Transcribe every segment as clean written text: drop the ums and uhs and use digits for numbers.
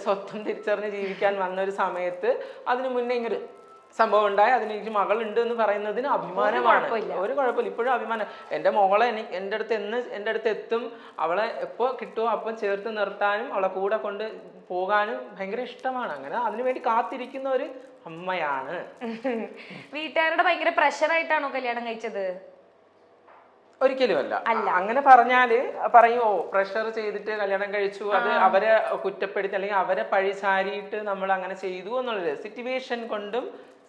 സ്വത്വം തിരിച്ചറിഞ്ഞ് ജീവിക്കാൻ വന്ന ഒരു സമയത്ത് അതിനു മുന്നേ ഇങ്ങൊരു സംഭവം ഉണ്ടായി, അതിനെനിക്ക് മകളുണ്ട് എന്ന് പറയുന്നതിന് അഭിമാനമാണ്. ഒരു കുഴപ്പമില്ല, ഇപ്പോഴും അഭിമാനം. എൻ്റെ മോളെ എൻ്റെ അടുത്ത് എത്തും, അവളെ എപ്പോൾ കിട്ടുമോ അപ്പം ചേർത്ത് നിർത്താനും അവളെ കൂടെ കൊണ്ട് പോകാനും ഭയങ്കര ഇഷ്ടമാണ്. അങ്ങനെ അതിനുവേണ്ടി കാത്തിരിക്കുന്ന ഒരു അമ്മയാണ്. വീട്ടുകാരുടെ ഭയങ്കര പ്രഷറായിട്ടാണോ കല്യാണം കഴിച്ചത്? ഒരിക്കലുമല്ല. അങ്ങനെ പറഞ്ഞാല് പറയും, ഓ പ്രഷർ ചെയ്തിട്ട് കല്യാണം കഴിച്ചു, അത് അവരെ കുറ്റപ്പെടുത്തി അല്ലെങ്കിൽ അവരെ പഴിചാരിയിട്ട് നമ്മൾ അങ്ങനെ ചെയ്തു എന്നുള്ളത്. സിറ്റുവേഷൻ കൊണ്ടും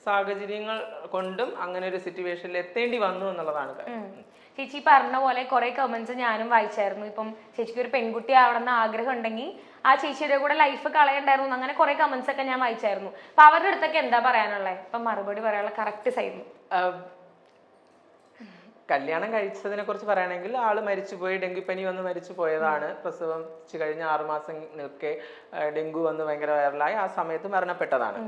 സാഹചര്യങ്ങൾ കൊണ്ടും അങ്ങനെ ഒരു സിറ്റുവേഷനിൽ എത്തേണ്ടി വന്നു എന്നുള്ളതാണ്. ചേച്ചി പറഞ്ഞ പോലെ കുറെ കമന്റ്സ് ഞാനും വായിച്ചായിരുന്നു. ഇപ്പം ചേച്ചിക്ക് ഒരു പെൺകുട്ടി ആവണമെന്ന് ആഗ്രഹം ഉണ്ടെങ്കിൽ ആ ചേച്ചിയുടെ കൂടെ ലൈഫ് കളയണ്ടായിരുന്നു, അങ്ങനെ കുറെ കമന്റ്സ് ഒക്കെ ഞാൻ വായിച്ചായിരുന്നു. അപ്പൊ അവരുടെ അടുത്തൊക്കെ എന്താ പറയാനുള്ളത്? ഇപ്പൊ മറുപടി പറയാനുള്ള കറക്റ്റ് സൈഡ്. കല്യാണം കഴിച്ചതിനെ കുറിച്ച് പറയുകയാണെങ്കിൽ ആള് മരിച്ചുപോയി, ഡെങ്കിപ്പനി വന്ന് മരിച്ചു പോയതാണ്. പ്രസവിച്ച് കഴിഞ്ഞ 6 മാസം നിൽക്കെ ഡെങ്കു വന്ന് ഭയങ്കര വൈറലായി, ആ സമയത്ത് മരണപ്പെട്ടതാണ്.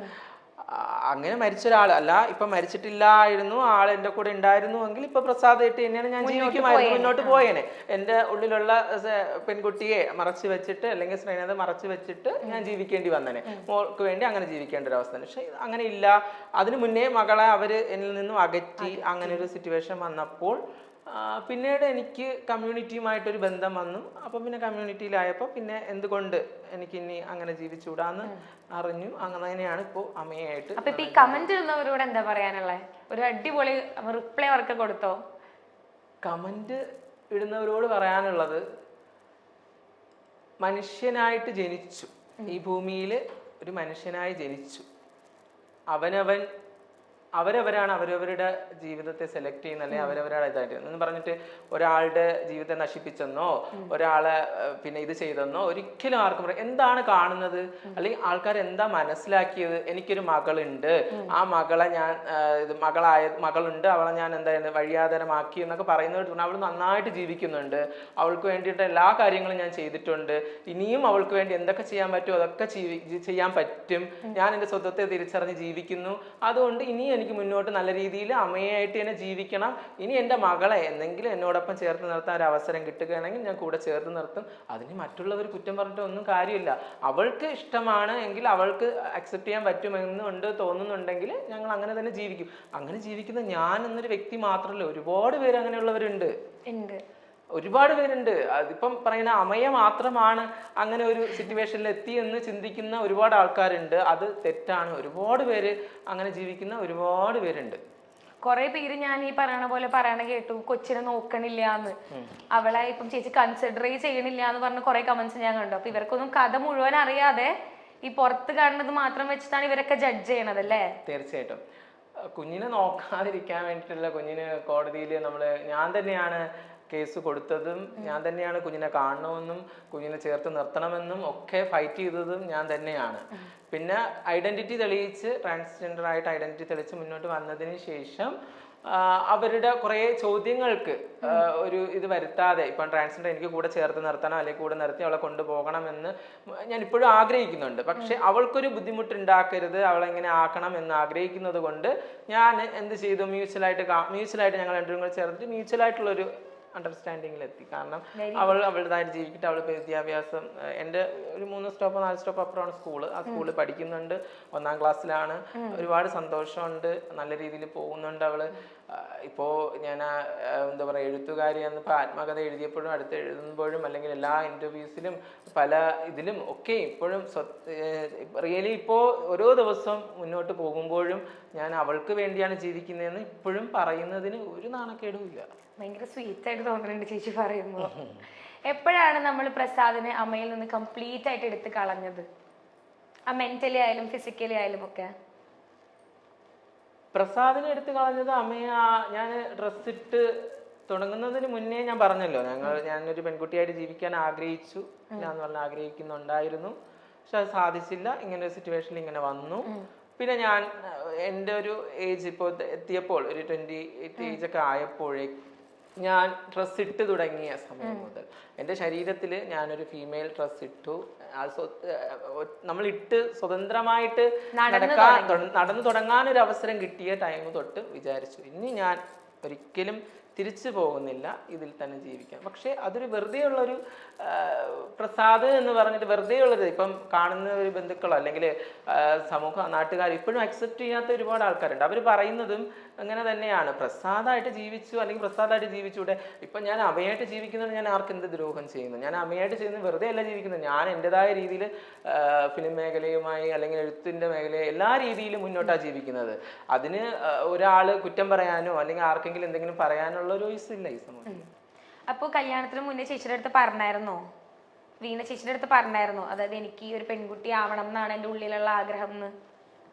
അങ്ങനെ മരിച്ച ഒരാൾ അല്ല, ഇപ്പൊ മരിച്ചിട്ടില്ലായിരുന്നു, ആൾ എൻ്റെ കൂടെ ഉണ്ടായിരുന്നുവെങ്കിൽ ഇപ്പൊ പ്രസാദമായിട്ട് തന്നെയാണ് ഞാൻ ജീവിക്കുമായിരുന്നു, മുന്നോട്ട് പോയേനെ. എൻ്റെ ഉള്ളിലുള്ള പെൺകുട്ടിയെ മറച്ചു വെച്ചിട്ട് അല്ലെങ്കിൽ സ്നേഹത മറച്ചു വെച്ചിട്ട് ഞാൻ ജീവിക്കേണ്ടി വന്നേനെ, മോൾക്ക് വേണ്ടി അങ്ങനെ ജീവിക്കേണ്ട ഒരു അവസ്ഥ. പക്ഷെ അങ്ങനെ ഇല്ല. അതിനു മുന്നേ മകളെ അവര് എന്നിൽ നിന്നും അകറ്റി, അങ്ങനെ ഒരു സിറ്റുവേഷൻ വന്നപ്പോൾ പിന്നീട് എനിക്ക് കമ്മ്യൂണിറ്റിയുമായിട്ടൊരു ബന്ധം വന്നു. അപ്പം പിന്നെ കമ്മ്യൂണിറ്റിയിലായപ്പോൾ പിന്നെ എന്തുകൊണ്ട് എനിക്ക് ഇനി അങ്ങനെ ജീവിച്ചുകൂടാന്ന് അറിഞ്ഞു. അങ്ങനെയാണ് ഇപ്പോൾ അമ്മയായിട്ട്. അപ്പൊ ഈ കമന്റ് ഇടുന്നവരോട് എന്താ പറയാനുള്ളത്? ഒരു അടിപൊളി റിപ്ലൈ അവർക്ക് കൊടുത്തോ? കമന്റ് ഇടുന്നവരോട് പറയാനുള്ളത്, മനുഷ്യനായിട്ട് ജനിച്ചു, ഈ ഭൂമിയിൽ ഒരു മനുഷ്യനായി ജനിച്ചു. അവരവരാണ് അവരവരുടെ ജീവിതത്തെ സെലക്ട് ചെയ്യുന്ന, അല്ലെങ്കിൽ അവരവരുടെ ഇതായിട്ട് എന്ന് പറഞ്ഞിട്ട് ഒരാളുടെ ജീവിതത്തെ നശിപ്പിച്ചെന്നോ ഒരാളെ പിന്നെ ഇത് ചെയ്തെന്നോ ഒരിക്കലും ആർക്കും പറയാം. എന്താണ് കാണുന്നത് അല്ലെങ്കിൽ ആൾക്കാർ എന്താ മനസ്സിലാക്കിയത്? എനിക്കൊരു മകളുണ്ട്, ആ മകളെ ഞാൻ മകളുണ്ട്, അവളെ ഞാൻ എന്തായാലും വഴിയാതരമാക്കി എന്നൊക്കെ പറയുന്നവർ അവൾ നന്നായിട്ട് ജീവിക്കുന്നുണ്ട്, അവൾക്ക് വേണ്ടിയിട്ട് എല്ലാ കാര്യങ്ങളും ഞാൻ ചെയ്തിട്ടുണ്ട്, ഇനിയും അവൾക്ക് വേണ്ടി എന്തൊക്കെ ചെയ്യാൻ പറ്റുമോ അതൊക്കെ ചെയ്യാൻ പറ്റും, ഞാൻ എൻ്റെ സ്വത്വത്തെ തിരിച്ചറിഞ്ഞ് ജീവിക്കുന്നു, അതുകൊണ്ട് ഇനി എനിക്ക് മുന്നോട്ട് നല്ല രീതിയിൽ അമ്മയായിട്ട് തന്നെ ജീവിക്കണം, ഇനി എൻ്റെ മകളെ എന്തെങ്കിലും എന്നോടൊപ്പം ചേർത്ത് നിർത്താൻ ഒരു അവസരം കിട്ടുകയാണെങ്കിൽ ഞാൻ കൂടെ ചേർത്ത് നിർത്തും. അതിന് മറ്റുള്ളവർ കുറ്റം പറഞ്ഞിട്ട് ഒന്നും കാര്യമില്ല. അവൾക്ക് ഇഷ്ടമാണ് എങ്കിൽ അവൾക്ക് അക്സെപ്റ്റ് ചെയ്യാൻ പറ്റുമെന്നുണ്ട് തോന്നുന്നുണ്ടെങ്കിൽ ഞങ്ങൾ അങ്ങനെ തന്നെ ജീവിക്കും. അങ്ങനെ ജീവിക്കുന്ന ഞാൻ എന്നൊരു വ്യക്തി മാത്രമല്ല, ഒരുപാട് പേര് അങ്ങനെയുള്ളവരുണ്ട്, ഒരുപാട് പേരുണ്ട്. അതിപ്പം പറയുന്ന അമ്മയെ മാത്രമാണ് അങ്ങനെ ഒരു സിറ്റുവേഷനിൽ എത്തി എന്ന് ചിന്തിക്കുന്ന ഒരുപാട് ആൾക്കാരുണ്ട്. അത് തെറ്റാണ്. ഒരുപാട് പേര് അങ്ങനെ ജീവിക്കുന്ന ഒരുപാട് പേരുണ്ട്. കുറെ പേര് ഞാൻ ഈ പറയണ പോലെ പറയണ കേട്ടു, കൊച്ചിനെ നോക്കണില്ല എന്ന്, അവളെ ഇപ്പം ചേച്ചി കൺസിഡർ ചെയ്യണില്ല എന്ന് പറഞ്ഞ കുറെ കമന്റ്സ് ഞാൻ കണ്ടു. അപ്പൊ ഇവർക്കൊന്നും കഥ മുഴുവൻ അറിയാതെ ഈ പുറത്ത് കാണുന്നത് മാത്രം വെച്ചിട്ടാണ് ഇവരൊക്കെ ജഡ്ജ് ചെയ്യണത് അല്ലേ? തീർച്ചയായിട്ടും. കുഞ്ഞിനെ നോക്കാതിരിക്കാൻ വേണ്ടിയിട്ടുള്ള കുഞ്ഞിന് കോടതിയിൽ ഞാൻ തന്നെയാണ് കേസ് കൊടുത്തതും, ഞാൻ തന്നെയാണ് കുഞ്ഞിനെ കാണണമെന്നും കുഞ്ഞിനെ ചേർത്ത് നിർത്തണമെന്നും ഒക്കെ ഫൈറ്റ് ചെയ്തതും ഞാൻ തന്നെയാണ്. പിന്നെ ഐഡന്റിറ്റി തെളിയിച്ച്, ട്രാൻസ്ജെൻഡർ ആയിട്ട് ഐഡന്റിറ്റി തെളിയിച്ച് മുന്നോട്ട് വന്നതിന് ശേഷം അവരുടെ കുറേ ചോദ്യങ്ങൾക്ക് ഒരു ഇത് വരുത്താതെ, ഇപ്പം ട്രാൻസ്ജെൻഡർ എനിക്ക് കൂടെ ചേർത്ത് നിർത്തണം അല്ലെങ്കിൽ കൂടെ നിർത്തി അവളെ കൊണ്ടുപോകണമെന്ന് ഞാൻ ഇപ്പോഴും ആഗ്രഹിക്കുന്നുണ്ട്. പക്ഷെ അവൾക്കൊരു ബുദ്ധിമുട്ടുണ്ടാക്കരുത്, അവളെ ഇങ്ങനെ ആക്കണം എന്ന് ആഗ്രഹിക്കുന്നത് കൊണ്ട് ഞാൻ എന്ത് ചെയ്തു, മ്യൂച്വലായിട്ട് ഞങ്ങൾ രണ്ടും കൂടെ ചേർത്തിട്ട് മ്യൂച്വലായിട്ടുള്ളൊരു അണ്ടർസ്റ്റാൻഡിങ്ങിലെത്തി. കാരണം അവളുടേതായിട്ട് ജീവിക്കട്ടെ, അവൾ വിദ്യാഭ്യാസം, എൻ്റെ ഒരു 3 സ്റ്റോപ്പ് 4 സ്റ്റോപ്പ് അപ്പുറമാണ് സ്കൂള്, ആ സ്കൂളിൽ പഠിക്കുന്നുണ്ട്, 1ാം ക്ലാസ്സിലാണ്, ഒരുപാട് സന്തോഷമുണ്ട്, നല്ല രീതിയിൽ പോകുന്നുണ്ട് അവള്. ഇപ്പോൾ ഞാൻ എന്താ പറയുക, എഴുത്തുകാരി എന്നിപ്പോൾ ആത്മകഥ എഴുതിയപ്പോഴും അടുത്ത് എഴുതുമ്പോഴും അല്ലെങ്കിൽ എല്ലാ ഇൻ്റർവ്യൂസിലും പല ഇതിലും ഒക്കെ ഇപ്പോഴും റിയലി ഇപ്പോൾ ഓരോ ദിവസം മുന്നോട്ട് പോകുമ്പോഴും ഞാൻ അവൾക്ക് വേണ്ടിയാണ് ജീവിക്കുന്നതെന്ന് ഇപ്പോഴും പറയുന്നതിന് ഒരു നാണക്കേടും ഇല്ല. ഭയങ്കര സ്വീറ്റ് ആയിട്ട് തോന്നുന്നുണ്ട് ചേച്ചി പറയുമ്പോൾ. എപ്പോഴാണ് നമ്മൾ പ്രസാദിനെ അമ്മയിൽ നിന്ന് കംപ്ലീറ്റ് ആയിട്ട് എടുത്ത് കളഞ്ഞത്? ആ മെന്റലി ആയാലും ഫിസിക്കലി ആയാലും ഒക്കെ. പ്രസാദിനെ എടുത്ത് കളഞ്ഞത് ഞാൻ ഡ്രസ് ഇട്ട് തുടങ്ങുന്നതിന് മുന്നേ ഞാൻ പറഞ്ഞല്ലോ, ഞാനൊരു പെൺകുട്ടിയായിട്ട് ജീവിക്കാൻ ആഗ്രഹിച്ചു എന്ന് പറഞ്ഞാൽ ആഗ്രഹിക്കുന്നുണ്ടായിരുന്നു. പക്ഷെ അത് സാധിച്ചില്ല. ഇങ്ങനെ ഒരു സിറ്റുവേഷനിൽ ഇങ്ങനെ വന്നു. പിന്നെ ഞാൻ എൻ്റെ ഒരു ഏജ് ഇപ്പോൾ എത്തിയപ്പോൾ ഒരു 28 ഏജൊക്കെ ആയപ്പോഴേ ഞാൻ ഡ്രസ് ഇട്ട് തുടങ്ങിയ സമയം മുതൽ എൻ്റെ ശരീരത്തിൽ ഞാനൊരു ഫീമെയിൽ ഡ്രസ് ഇട്ടു. നമ്മൾ ഇട്ട് സ്വതന്ത്രമായിട്ട് നടന്നു തുടങ്ങാനൊരു അവസരം കിട്ടിയ ടൈം തൊട്ട് വിചാരിച്ചു, ഇനി ഞാൻ ഒരിക്കലും തിരിച്ചു പോകുന്നില്ല, ഇതിൽ തന്നെ ജീവിക്കാം. പക്ഷെ അതൊരു വെറുതെയുള്ളൊരു പ്രസാദ് എന്ന് പറഞ്ഞിട്ട് വെറുതെയുള്ളത് ഇപ്പം കാണുന്ന ഒരു ബന്ധുക്കളോ അല്ലെങ്കിൽ സമൂഹ നാട്ടുകാർ ഇപ്പോഴും അക്സെപ്റ്റ് ചെയ്യാത്ത ഒരുപാട് ആൾക്കാരുണ്ട്. അവർ പറയുന്നതും അങ്ങനെ തന്നെയാണ്, പ്രസാദമായിട്ട് ജീവിച്ചു അല്ലെങ്കിൽ പ്രസാദമായിട്ട് ജീവിച്ചൂടെ. ഇപ്പം ഞാൻ അമ്മയായിട്ട് ജീവിക്കുന്നത് ഞാൻ ആർക്ക് എന്ത് ദ്രോഹം ചെയ്യുന്നു? ഞാൻ അമ്മയായിട്ട് ചെയ്യുന്നത് വെറുതെ അല്ല ജീവിക്കുന്നത്. ഞാൻ എൻ്റെതായ രീതിയിൽ ഫിലിം മേഖലയുമായി അല്ലെങ്കിൽ എഴുത്തിൻ്റെ മേഖലയെ എല്ലാ രീതിയിലും മുന്നോട്ടാണ് ജീവിക്കുന്നത്. അതിന് ഒരാൾ കുറ്റം പറയാനോ അല്ലെങ്കിൽ ആർക്കെങ്കിലും എന്തെങ്കിലും പറയാനുള്ള ഒരു വോയിസ് ഇല്ല ഈ സമൂഹത്തിൽ. അപ്പോൾ കല്യാണത്തിന് മുന്നേ ചേച്ചിയുടെ അടുത്ത് പറഞ്ഞായിരുന്നോ, വീണ ചേച്ചിയുടെ അടുത്ത് പറഞ്ഞായിരുന്നോ, അതായത് എനിക്ക് ഈ ഒരു പെൺകുട്ടി ആവണം എന്നാണ് എൻ്റെ ഉള്ളിലുള്ള ആഗ്രഹം എന്ന്?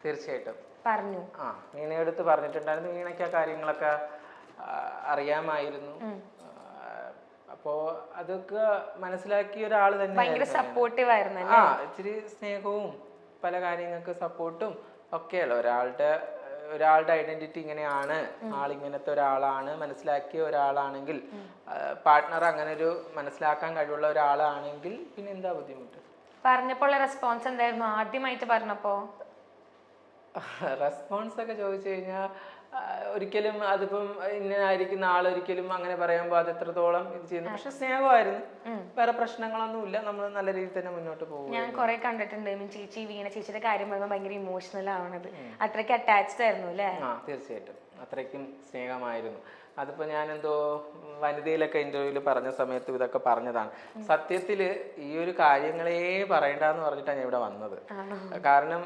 തീർച്ചയായിട്ടും പറഞ്ഞു. വീണയെടുത്ത് പറഞ്ഞിട്ടുണ്ടായിരുന്നു. വീണയ്ക്ക് ആ കാര്യങ്ങളൊക്കെ അറിയാമായിരുന്നു. അപ്പോ അതൊക്കെ മനസ്സിലാക്കിയ ഒരാൾ തന്നെ, ഭയങ്കര സപ്പോർട്ടീവ് ആയിരുന്നു. ഇച്ചിരി സ്നേഹവും പല കാര്യങ്ങൾക്ക് സപ്പോർട്ടും ഒക്കെയുള്ള ഒരാളുടെ ഐഡന്റിറ്റി ഇങ്ങനെയാണ്, ആളിങ്ങനത്തെ ഒരാളാണ് മനസ്സിലാക്കിയ ഒരാളാണെങ്കിൽ, പാർട്ട്ണർ അങ്ങനെ ഒരു മനസ്സിലാക്കാൻ കഴിവുള്ള ഒരാളാണെങ്കിൽ പിന്നെ എന്താ ബുദ്ധിമുട്ട്? പറഞ്ഞപ്പോൾ റെസ്പോൺസ് എന്തായിരുന്നു ആദ്യമായിട്ട് പറഞ്ഞപ്പോ? റെസ്പോൺസ് ഒക്കെ ചോദിച്ചു കഴിഞ്ഞാൽ ഒരിക്കലും അതിപ്പം ഇന്നായിരിക്കുന്ന ആളൊരിക്കലും അങ്ങനെ പറയുമ്പോൾ അത് എത്രത്തോളം ഇത് ചെയ്യുന്നു. പക്ഷെ സ്നേഹമായിരുന്നു, വേറെ പ്രശ്നങ്ങളൊന്നുമില്ല, നമ്മൾ നല്ല രീതിയിൽ തന്നെ മുന്നോട്ട് പോകും. ഞാൻ കുറെ കണ്ടിട്ടുണ്ട് ചേച്ചി വീണ ചേച്ചിയുടെ കാര്യം പറയുമ്പോൾ ഭയങ്കര ഇമോഷണൽ ആവണത്. അത്രയ്ക്ക് അറ്റാച്ച്ഡ് ആയിരുന്നു അല്ലേ? തീർച്ചയായിട്ടും അത്രയ്ക്കും സ്നേഹമായിരുന്നു. അതിപ്പോൾ ഞാനെന്തോ വനിതയിലൊക്കെ ഇന്റർവ്യൂവിൽ പറഞ്ഞ സമയത്ത് ഇതൊക്കെ പറഞ്ഞതാണ്. സത്യത്തിൽ ഈ ഒരു കാര്യങ്ങളേ പറയണ്ടെന്ന് പറഞ്ഞിട്ടാണ് ഞാൻ ഇവിടെ വന്നത്. കാരണം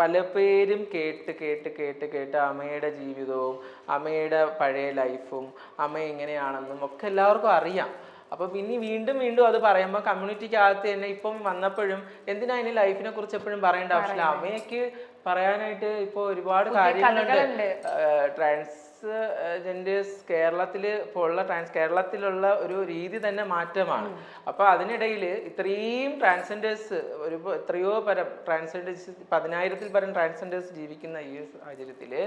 പല പേരും കേട്ട് അമ്മയുടെ ജീവിതവും അമ്മയുടെ പഴയ ലൈഫും അമ്മ എങ്ങനെയാണെന്നും ഒക്കെ എല്ലാവർക്കും അറിയാം. അപ്പോൾ പിന്നെ വീണ്ടും അത് പറയുമ്പോൾ കമ്മ്യൂണിറ്റിക്കകത്ത് തന്നെ ഇപ്പം വന്നപ്പോഴും എന്തിനാ ഇനി ലൈഫിനെ കുറിച്ച് എപ്പോഴും പറയേണ്ട ആവശ്യമില്ല. അമ്മയ്ക്ക് പറയാനായിട്ട് ഇപ്പോൾ ഒരുപാട് കാര്യങ്ങളുണ്ട്. ട്രാൻസ്ജെൻഡേഴ്സ് കേരളത്തിലുള്ള ഒരു രീതി തന്നെ മാറ്റമാണ്. അപ്പൊ അതിനിടയിൽ ഇത്രയും ട്രാൻസ്ജെൻഡേഴ്സ് എത്രയോ പരം ട്രാൻസ്ജെൻഡേഴ്സ് 10,000-ൽ പരം ട്രാൻസ്ജെൻഡേഴ്സ് ജീവിക്കുന്ന ഈ സാഹചര്യത്തില്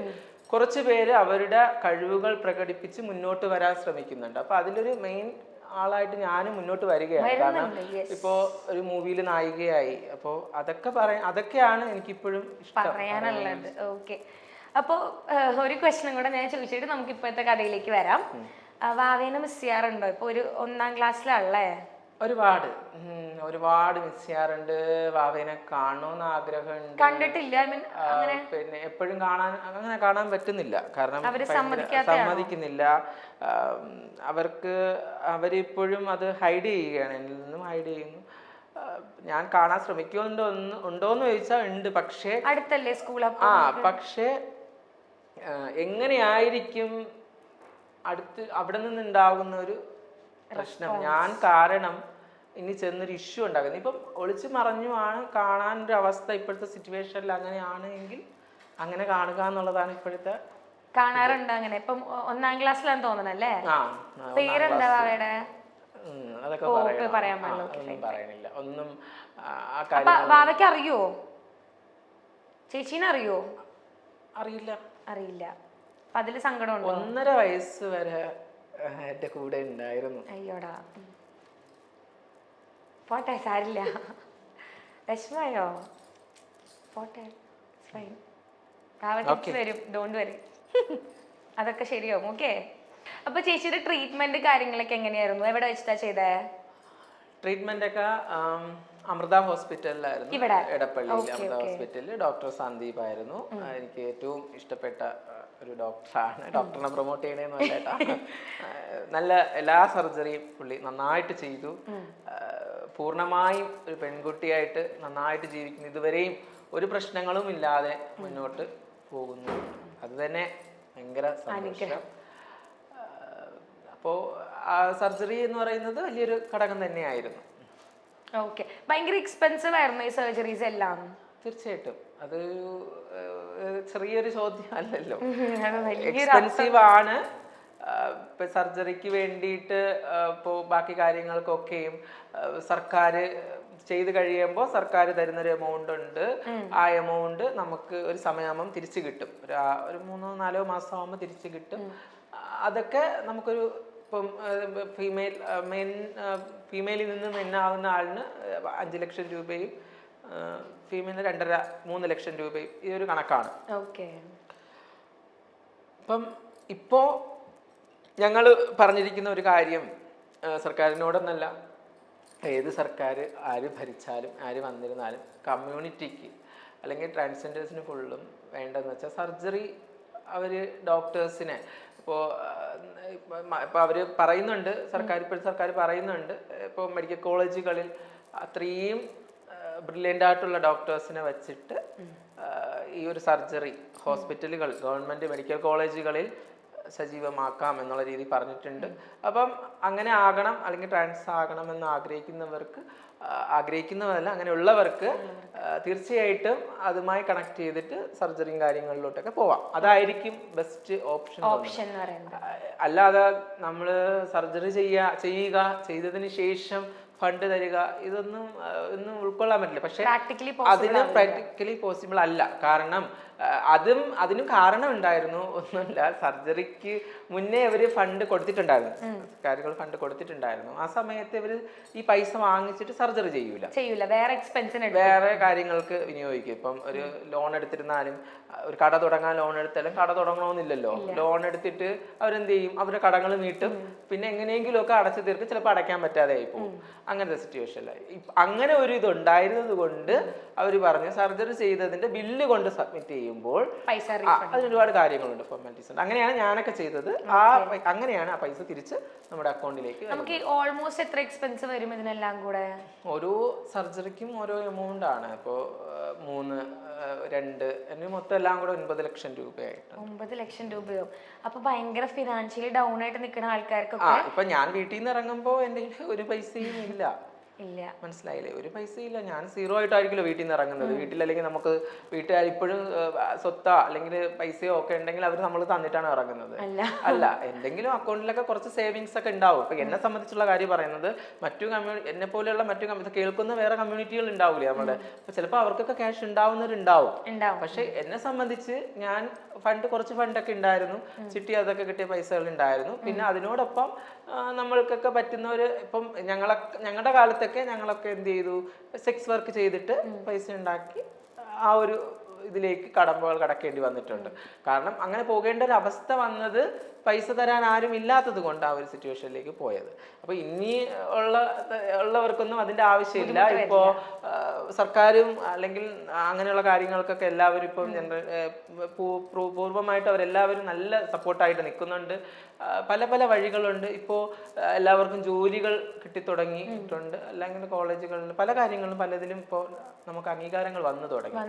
കുറച്ച് പേര് അവരുടെ കഴിവുകൾ പ്രകടിപ്പിച്ച് മുന്നോട്ട് വരാൻ ശ്രമിക്കുന്നുണ്ട്. അപ്പൊ അതിലൊരു മെയിൻ ആളായിട്ട് ഞാനും മുന്നോട്ട് വരികയാണ്. കാരണം ഇപ്പോ ഒരു മൂവിയിൽ നായികയായി. അപ്പോ അതൊക്കെയാണ് എനിക്കിപ്പോഴും പറയാനുള്ളത്. ഓക്കെ, അപ്പോ ഒരു ക്വസ്റ്റ്യനും കൂടെ ഞാൻ ചോദിച്ചിട്ട് നമുക്ക് ഇപ്പോഴത്തെ കഥയിലേക്ക് വരാം. വാവേനെ മിസ് ചെയ്യാറുണ്ടോ? ഇപ്പൊ ഒരു 1ാം ക്ലാസ്സിലാണല്ലേ? ഒരുപാട് മിസ് ചെയ്യാറുണ്ട്. വാവേനെ കാണണമെന്ന് ആഗ്രഹമുണ്ട്. കണ്ടിട്ടില്ല? പിന്നെ എപ്പോഴും കാണാൻ പറ്റുന്നില്ല. കാരണം സമ്മതിക്കുന്നില്ല. അവരിപ്പോഴും അത് ഹൈഡ് ചെയ്യുകയാണ്, എന്നിൽ നിന്നും ഹൈഡ് ചെയ്യുന്നു. ഞാൻ കാണാൻ ഉണ്ടോന്ന് ചോദിച്ചാൽ ഉണ്ട്. പക്ഷേ അടുത്തല്ലേ സ്കൂൾ? പക്ഷേ എങ്ങനെയായിരിക്കും അവിടെ നിന്നുണ്ടാകുന്ന ഒരു പ്രശ്നം, ഞാൻ കാരണം ഇനി ചെന്നൊരു ഇഷ്യൂ ഉണ്ടാകുന്നത്. ഇപ്പം ഒളിച്ചു മറഞ്ഞുമാണ് കാണാനൊരു അവസ്ഥ ഇപ്പോഴത്തെ സിറ്റുവേഷനിൽ. അങ്ങനെയാണ് എങ്കിൽ അങ്ങനെ കാണുക എന്നുള്ളതാണ് ഇപ്പോഴത്തെ. കാണാറുണ്ട് അങ്ങനെ. ഇപ്പം 1ാം ക്ലാസ്സിലാന്ന് തോന്നണല്ലേ? പേരെന്താ വാവയുടെ? അതൊക്കെ പറയണില്ല ഒന്നും. വാവയ്ക്ക് അറിയോ? ചേച്ചീനെ അറിയോ? അറിയില്ല. അപ്പൊ അതില് സങ്കടമുണ്ടോ? 1.5 വയസ്സ് വരെ എന്റെ കൂടെ ഉണ്ടായിരുന്നു. അയ്യോടാ, പോട്ടെ, സാരില്ല. വിഷമായോ? പോട്ടെ, വരും, ഡോണ്ട് വരി. അതൊക്കെ ശരിയാവും. ഓക്കെ. അപ്പൊ ചേച്ചിയുടെ ട്രീറ്റ്മെന്റ് കാര്യങ്ങളൊക്കെ എങ്ങനെയായിരുന്നു? എവിടെ വെച്ചിട്ടാ ചെയ്തേ? ട്രീറ്റ്മെന്റ് ഒക്കെ അമൃത ഹോസ്പിറ്റലിലായിരുന്നു, എടപ്പള്ളിയിൽ. അമൃത ഹോസ്പിറ്റലിൽ ഡോക്ടർ സന്ദീപ് ആയിരുന്നു എനിക്ക് ഏറ്റവും ഇഷ്ടപ്പെട്ട ഒരു ഡോക്ടറാണ്. ഡോക്ടറിനെ പ്രൊമോട്ട് ചെയ്യണേന്ന് നല്ല എല്ലാ സർജറിയും പുള്ളി നന്നായിട്ട് ചെയ്തു. പൂർണ്ണമായും ഒരു പെൺകുട്ടിയായിട്ട് നന്നായിട്ട് ജീവിക്കുന്നു. ഇതുവരെയും ഒരു പ്രശ്നങ്ങളും ഇല്ലാതെ മുന്നോട്ട് പോകുന്നു. അത് തന്നെ ഭയങ്കര സന്തോഷം. അപ്പോൾ ആ സർജറി എന്ന് പറയുന്നത് വലിയൊരു ഘടകം തന്നെയായിരുന്നു. ഓക്കെ. ഭയങ്കര എക്സ്പെൻസീവ് ആയിരുന്നു ഈ സർജറീസ് എല്ലാം? തീർച്ചയായിട്ടും. അത് ചെറിയൊരു ചോദ്യം അല്ലല്ലോ. എക്സ്പെൻസീവ് ആണ്. ഇപ്പൊ സർജറിക്ക് വേണ്ടിയിട്ട് ഇപ്പോൾ ബാക്കി കാര്യങ്ങൾക്കൊക്കെയും സർക്കാർ ചെയ്ത് കഴിയുമ്പോൾ സർക്കാർ തരുന്നൊരു എമൗണ്ട് ഉണ്ട്. ആ എമൗണ്ട് നമുക്ക് ഒരു സമയമാകുമ്പം തിരിച്ചു കിട്ടും. ഒരു 3-4 മാസം ആകുമ്പോൾ തിരിച്ചു കിട്ടും. അതൊക്കെ നമുക്കൊരു ഇപ്പം ഫീമെയിലിൽ നിന്ന് മെന്നാവുന്ന ആളിന് 5 ലക്ഷം രൂപയും ഫീമെയിലിന് 2.5-3 ലക്ഷം രൂപയും ഈ ഒരു കണക്കാണ്. ഓക്കെ. അപ്പം ഇപ്പോ ഞങ്ങൾ പറഞ്ഞിരിക്കുന്ന ഒരു കാര്യം സർക്കാരിനോടൊന്നല്ല, ഏത് സർക്കാർ ആര് ഭരിച്ചാലും ആര് വന്നിരുന്നാലും കമ്മ്യൂണിറ്റിക്ക് അല്ലെങ്കിൽ ട്രാൻസ്ജെൻഡേഴ്സിന് ഫുള്ളും വേണ്ടതെന്ന് വെച്ചാൽ സർജറി. അവർ ഡോക്ടേഴ്സിനെ ഇപ്പോൾ അവർ പറയുന്നുണ്ട്, സർക്കാർ പറയുന്നുണ്ട്, ഇപ്പോൾ മെഡിക്കൽ കോളേജുകളിൽ അത്രയും ബ്രില്യൻ്റ് ആയിട്ടുള്ള ഡോക്ടേഴ്സിനെ വെച്ചിട്ട് ഈ ഒരു സർജറി ഹോസ്പിറ്റലുകൾ, ഗവൺമെൻറ് മെഡിക്കൽ കോളേജുകളിൽ സജീവമാക്കാം എന്നുള്ള രീതി പറഞ്ഞിട്ടുണ്ട്. അപ്പം അങ്ങനെ ആകണം, അല്ലെങ്കിൽ ട്രാൻസ് ആകണമെന്ന് ആഗ്രഹിക്കുന്നവരല്ല അങ്ങനെയുള്ളവർക്ക് തീർച്ചയായിട്ടും അതുമായി കണക്ട് ചെയ്തിട്ട് സർജറിയും കാര്യങ്ങളിലോട്ടൊക്കെ പോവാം. അതായിരിക്കും ബെസ്റ്റ് ഓപ്ഷൻ. അല്ലാതെ നമ്മൾ സർജറി ചെയ്തതിന് ശേഷം ഫണ്ട് തരിക, ഇതൊന്നും ഉൾക്കൊള്ളാൻ പറ്റില്ല. പക്ഷെ അതിന് പ്രാക്ടിക്കലി പോസിബിൾ അല്ല. കാരണം അതിനും കാരണം ഉണ്ടായിരുന്നു. ഒന്നുമില്ല, സർജറിക്ക് മുന്നേ അവർ ഫണ്ട് കൊടുത്തിട്ടുണ്ടായിരുന്നു, കാര്യങ്ങൾ ഫണ്ട് കൊടുത്തിട്ടുണ്ടായിരുന്നു. ആ സമയത്ത് ഇവർ ഈ പൈസ വാങ്ങിച്ചിട്ട് സർജറി ചെയ്യൂല, വേറെ കാര്യങ്ങൾക്ക് വിനിയോഗിക്കും. ഇപ്പം ഒരു ലോൺ എടുത്തിരുന്നാലും, ഒരു കട തുടങ്ങാൻ ലോൺ എടുത്താലും കട തുടങ്ങണമെന്നില്ലല്ലോ. ലോൺ എടുത്തിട്ട് അവരെന്ത് ചെയ്യും, അവരുടെ കടങ്ങൾ നീട്ടും, പിന്നെ എങ്ങനെയെങ്കിലും ഒക്കെ അടച്ചു തീർക്കും, ചിലപ്പോൾ അടയ്ക്കാൻ പറ്റാതെ ആയി പോകും. അങ്ങനത്തെ സിറ്റുവേഷനിലായി. അങ്ങനെ ഒരു ഇതുണ്ടായിരുന്നത് കൊണ്ട് അവർ പറഞ്ഞു സർജറി ചെയ്തതിന്റെ ബില്ല് കൊണ്ട് സബ്മിറ്റ് ചെയ്യുമ്പോൾ അതിന് ഒരുപാട് കാര്യങ്ങളുണ്ട്, ഫോർമാലിറ്റീസ് ഉണ്ട്. അങ്ങനെയാണ് ഞാനൊക്കെ ചെയ്തത്. അങ്ങനെയാണ് ആ പൈസ തിരിച്ച് നമ്മുടെ അക്കൗണ്ടിലേക്ക്. നമുക്ക് ഓൾമോസ്റ്റ് എത്ര എക്സ്പെൻസ് വരും ഇതിനെല്ലാം കൂടെ? ഓരോ സർജറിക്കും ഓരോ എമൗണ്ട് ആണ്. ഇപ്പോൾ 3, 2 മൊത്തം എല്ലാം കൂടെ 9 ലക്ഷം രൂപയായിട്ട്. 9 ലക്ഷം രൂപയോ? അപ്പൊ ഭയങ്കര ഫിനാൻഷ്യലി ഡൗൺ ആയിട്ട് നിൽക്കുന്ന ആൾക്കാർക്കൊക്കെ. ഇപ്പൊ ഞാൻ വീട്ടിൽ നിന്ന് ഇറങ്ങുമ്പോ എന്റെ ഒരു പൈസയും ഇല്ല, മനസ്സിലായില്ലേ? ഒരു പൈസയില്ല. ഞാൻ സീറോ ആയിട്ടായിരിക്കുമല്ലോ വീട്ടിൽ നിന്ന് ഇറങ്ങുന്നത്. വീട്ടിലല്ലെങ്കിൽ നമുക്ക് വീട്ടുകാർ ഇപ്പോഴും സ്വത്താ അല്ലെങ്കിൽ പൈസയോ ഒക്കെ ഉണ്ടെങ്കിൽ അവർ നമ്മൾ തന്നിട്ടാണ് ഇറങ്ങുന്നത്. അല്ല, എന്തെങ്കിലും അക്കൗണ്ടിലൊക്കെ കുറച്ച് സേവിങ്സ് ഒക്കെ ഉണ്ടാവും. ഇപ്പൊ എന്നെ സംബന്ധിച്ചുള്ള കാര്യം പറയുന്നത്, എന്നെ പോലെയുള്ള മറ്റു കേൾക്കുന്ന വേറെ കമ്മ്യൂണിറ്റികൾ ഉണ്ടാവില്ലേ നമ്മുടെ, അപ്പൊ ചിലപ്പോൾ അവർക്കൊക്കെ ക്യാഷ് ഉണ്ടാവുന്നവരുണ്ടാവും. പക്ഷെ എന്നെ സംബന്ധിച്ച് ഞാൻ കുറച്ച് ഫണ്ടൊക്കെ ഉണ്ടായിരുന്നു, ചിട്ടി അതൊക്കെ കിട്ടിയ പൈസകൾ ഉണ്ടായിരുന്നു. പിന്നെ അതിനോടൊപ്പം നമ്മൾക്കൊക്കെ പറ്റുന്നവര്, ഇപ്പം ഞങ്ങളുടെ കാലത്തൊക്കെ ഞങ്ങളൊക്കെ എന്ത് ചെയ്തു, സെക്സ് വർക്ക് ചെയ്തിട്ട് പൈസ ഉണ്ടാക്കി ആ ഒരു ഇതിലേക്ക് കടമ്പകൾ കടക്കേണ്ടി വന്നിട്ടുണ്ട്. കാരണം അങ്ങനെ പോകേണ്ട ഒരു അവസ്ഥ വന്നത് പൈസ തരാൻ ആരും ഇല്ലാത്തത് കൊണ്ട് ആ ഒരു സിറ്റുവേഷനിലേക്ക് പോയത്. അപ്പൊ ഇനി ഉള്ളവർക്കൊന്നും അതിന്റെ ആവശ്യമില്ല. ഇപ്പോ സർക്കാരും അല്ലെങ്കിൽ അങ്ങനെയുള്ള കാര്യങ്ങൾക്കൊക്കെ എല്ലാവരും ഇപ്പം പൂർവ്വമായിട്ട് അവരെല്ലാവരും നല്ല സപ്പോർട്ടായിട്ട് നിൽക്കുന്നുണ്ട്. പല പല വഴികളുണ്ട്. ഇപ്പോൾ എല്ലാവർക്കും ജോലികൾ കിട്ടിത്തുടങ്ങിയിട്ടുണ്ട്. അല്ലെങ്കിൽ കോളേജുകളിൽ പല കാര്യങ്ങളും പലതിലും ഇപ്പോൾ നമുക്ക് അംഗീകാരങ്ങൾ വന്നു തുടങ്ങി.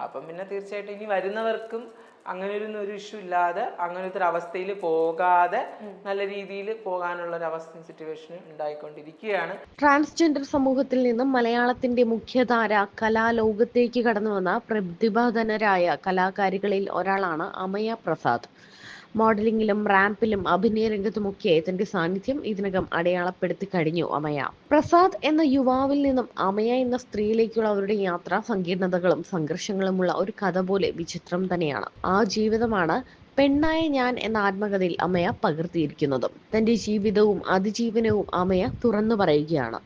അപ്പം പിന്നെ തീർച്ചയായിട്ടും ഇനി വരുന്നവർക്കും അങ്ങനെ ഒരു ഇഷ്യൂ ഇല്ലാതെ, അങ്ങനത്തെ ഒരു അവസ്ഥയിൽ പോകാതെ നല്ല രീതിയിൽ പോകാനുള്ള ഒരു അവസ്ഥ, സിറ്റുവേഷൻ ഉണ്ടായിക്കൊണ്ടിരിക്കുകയാണ്. ട്രാൻസ്ജെൻഡർ സമൂഹത്തിൽ നിന്നും മലയാളത്തിന്റെ മുഖ്യധാര കലാലോകത്തേക്ക് കടന്നു വന്ന പ്രതിഭാധനരായ കലാകാരികളിൽ ഒരാളാണ് അമയ പ്രസാദ്. മോഡലിംഗിലും റാമ്പിലും അഭിനയ രംഗത്തുമൊക്കെ തന്റെ സാന്നിധ്യം ഇതിനകം അടയാളപ്പെടുത്തി കഴിഞ്ഞു അമയ. പ്രസാദ് എന്ന യുവാവിൽ നിന്നും അമയ എന്ന സ്ത്രീയിലേക്കുള്ള അവരുടെ യാത്ര സങ്കീർണതകളും സംഘർഷങ്ങളുമുള്ള ഒരു കഥ പോലെ വിചിത്രം തന്നെയാണ്. ആ ജീവിതമാണ് പെണ്ണായ ഞാൻ എന്ന ആത്മകഥയിൽ അമയ പകർത്തിയിരിക്കുന്നതും. തന്റെ ജീവിതവും അതിജീവനവും അമയ തുറന്നു പറയുകയാണ്.